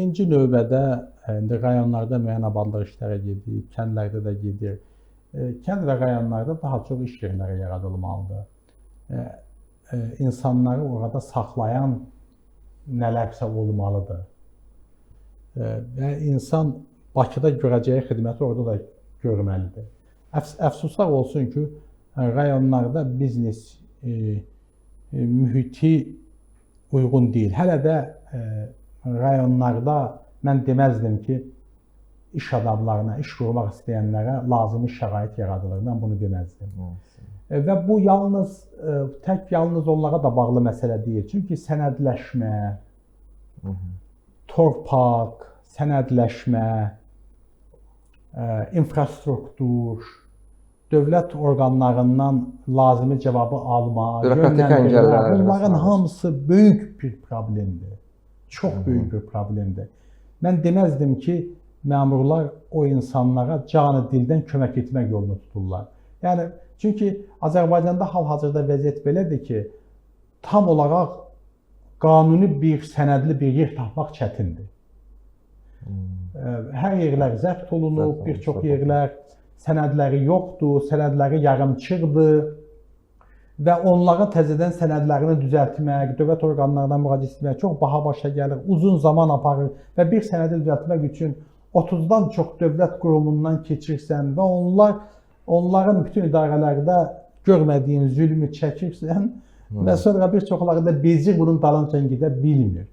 birinci növbədə indi rayonlarda müəyyən abadlıq işləri gedir, kəndlərdə də gedir. Kənd və rayonlarda daha çox iş yerləri yaradılmalıdır. İnsanları orada saxlayan nələrsə olmalıdır. Və insan Bakıda görəcəyi xidməti orada da görməlidir. Əfsuslar olsun ki, rayonlarda biznes mühiti uyğun deyil. Hələ də rayonlarda mən deməzdim ki, iş adamlarına, iş qurmaq istəyənlərə lazımi şərait yaradılır. Mən bunu deməzdim. Və bu yalnız onlara da bağlı məsələ deyil. Çünki sənədləşmə, torpaq, sənədləşmə, infrastruktur, dövlət orqanlarından lazımi cavabı alma, bunların hamısı böyük bir problemdir. Çox böyük bir problemdir. Mən deməzdim ki, məmurlar o insanlara canı dildən kömək etmək yolunu tuturlar. Yəni, çünki Azərbaycanda hal-hazırda vəziyyət belədir ki, tam olaraq qanuni bir sənədli bir yer tapmaq çətindir. Hər yerlər zəbt olunub, bir çox yerlər sənədləri yoxdur, sənədləri yarımçıqdır və onların təzədən sənədlərini düzəltmək, dövlət orqanlarına müraciət etmək çox baha başa gəlir, uzun zaman aparır və bir sənədi düzəltmək üçün 30-dan çox dövlət qurumundan keçirsən və onların bütün idarələrdə görmədiyin zülmü çəkirsən və sonra bir çoxları da bezir bunun dalınca gedə bilmir.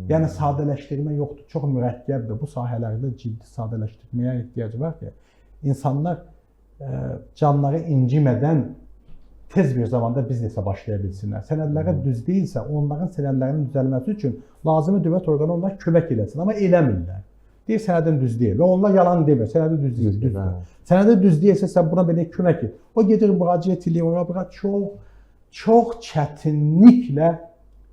Yəni, sadələşdirmə yoxdur, çox mürəkkəbdir. Bu sahələrdə ciddi sadələşdirməyə ehtiyac var ki, insanlar canları incimədən tez bir zamanda biznesə başlaya bilsinlər. Sənədləri düz deyilsə, onların sənədlərinin düzəlməsi üçün lazımi dövlət orqanı onlara kömək eləsin, amma eləmirlər. Deyir, sənədin düz deyil və onlar yalan demir, sənədi düz deyil, düzdür. Sənədi düz deyilsə, sən buna belə kömək et. O gedir, müraciət edir, ora çox çətinliklə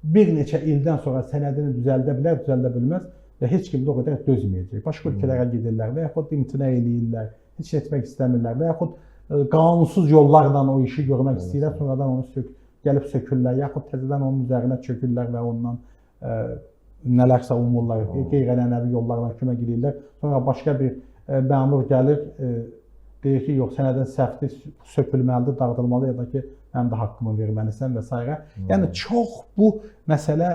bir neçə ildən sonra sənədini düzəldə bilər, düzəldə bilməz və heç kim də o qədər dözməyəcək. Başqa ölkələrə gedirlər və yaxud imtina eləyirlər, heç etmək istəmirlər və yaxud qanunsuz yollarla o işi görmək istəyirlər, sonradan onu gəlib sökürlər, yaxud təzədən onun üzərinə çökürlər və ondan nələrsə umurlar, qeyri-ənənəvi yollarla kömək edirlər. Sonra başqa bir məmur gəlir, deyir ki, yox, sənədin səhvdir, sökülməlidir, dağıdılmalı ya da ki, həm də haqqımı verməlisən və s. Yəni, çox bu məsələ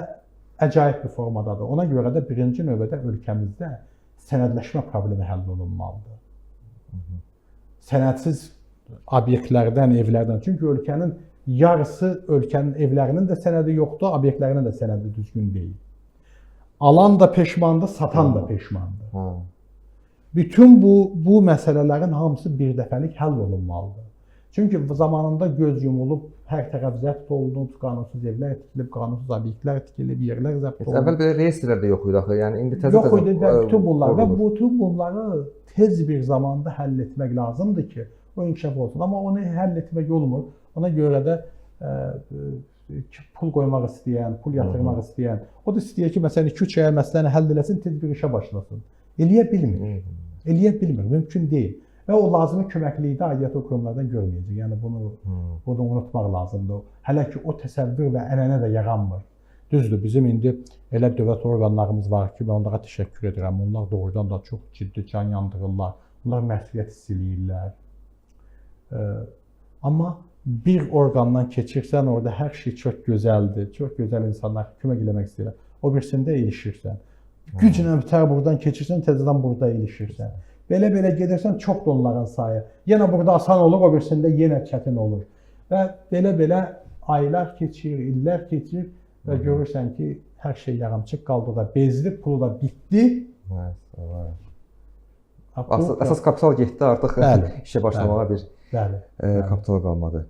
əcaib bir formadadır. Ona görə də birinci növbədə ölkəmizdə sənədləşmə problemi həll olunmalıdır. Sənədsiz obyektlərdən, evlərdən. Çünki ölkənin yarısı ölkənin evlərinin də sənədi yoxdur, obyektlərinin də sənədi düzgün deyil. Alan da peşmandır, satan da peşmandır. Bütün bu məsələlərin hamısı bir dəfəlik həll olunmalıdır. Çünki zamanında göz yumulub, hər tərəf zəbt olunub, qanunsuz evlər tikilib, qanunsuz obyektlər tikilib, yerlər zəbt olunub. Əvvəl belə reyestrlər də yox idi axı, yəni indi təzə yox idi və bütün bunlar və bütün bunları tez bir zamanda həll etmək lazımdır ki, o inkişaf olsun. Amma onu həll etmək olmur. Ona görə də pul qoymaq istəyən, pul yatırmaq istəyən, o da istəyir ki, məsələn 2-3 ay məsələni həll eləsin, tez bir işə başlasın. Eləyə bilmir. Eləyə bilmir, mümkün deyil. Və o lazımi köməkliyi də aidiyyatı qurumlardan görməyəcək. Yəni, bunu unutmaq lazımdır. Hələ ki, o təsəvvür və ənənə də yaranmır. Düzdür, bizim indi elə dövlət orqanlarımız var ki, mən onlara təşəkkür edirəm. Onlar doğrudan da çox ciddi can yandırırlar. Onlar məsuliyyət hiss eləyirlər. Amma bir orqandan keçirsən, orada hər şey çox gözəldir. Çox gözəl insanlar kömək eləmək istəyirlər. O birisində ilişirsən. Güclə bitər buradan keçirsən, təzədən burada ilişirsən. Belə-belə gedirsən, çox da onların sayı. Yenə burada asan olur, o birisində yenə çətin olur. Və belə-belə aylar keçir, illər keçir və görürsən ki, hər şey yarımçıq qaldı da, bezdi, pulu da bitdi. Əsas kapital getdi, artıq işə başlamağa bir kapital qalmadı.